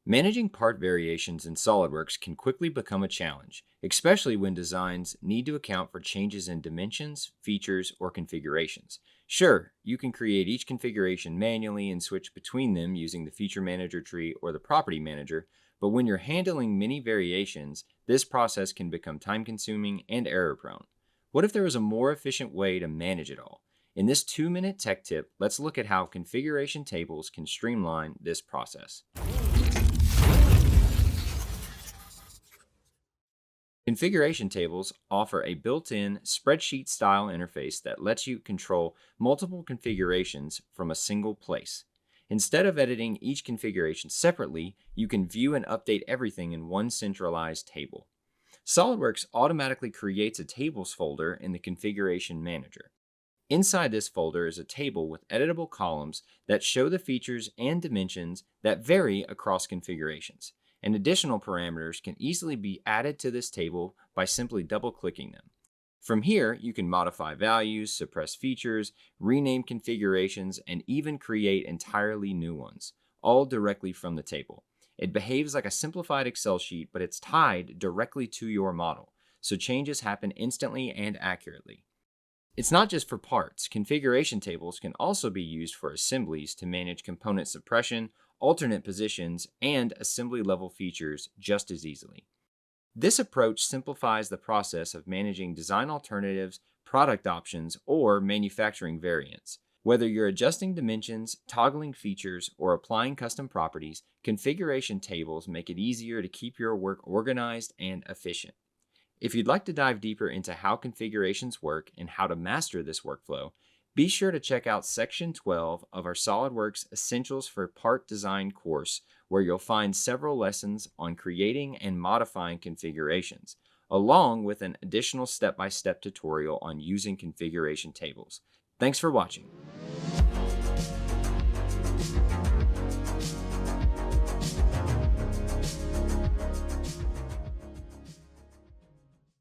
Managing part variations in SOLIDWORKS can quickly become a challenge, especially when designs need to account for changes in dimensions, features, or configurations. Sure, you can create each configuration manually and switch between them using the Feature Manager tree or the Property Manager, but when you're handling many variations, this process can become time-consuming and error-prone. What if there was a more efficient way to manage it all? In this 2-minute tech tip, let's look at how configuration tables can streamline this process. Configuration tables offer a built-in spreadsheet-style interface that lets you control multiple configurations from a single place. Instead of editing each configuration separately, you can view and update everything in one centralized table. SOLIDWORKS automatically creates a Tables folder in the Configuration Manager. Inside this folder is a table with editable columns that show the features and dimensions that vary across configurations, and additional parameters can easily be added to this table by simply double-clicking them. From here, you can modify values, suppress features, rename configurations, and even create entirely new ones, all directly from the table. It behaves like a simplified Excel sheet, but it's tied directly to your model, so changes happen instantly and accurately. It's not just for parts. Configuration tables can also be used for assemblies to manage component suppression, alternate positions, and assembly-level features just as easily. This approach simplifies the process of managing design alternatives, product options, or manufacturing variants. Whether you're adjusting dimensions, toggling features, or applying custom properties, configuration tables make it easier to keep your work organized and efficient. If you'd like to dive deeper into how configurations work and how to master this workflow, be sure to check out Section 12 of our SOLIDWORKS Essentials for Part Design course, where you'll find several lessons on creating and modifying configurations, along with an additional step-by-step tutorial on using configuration tables. Thanks for watching.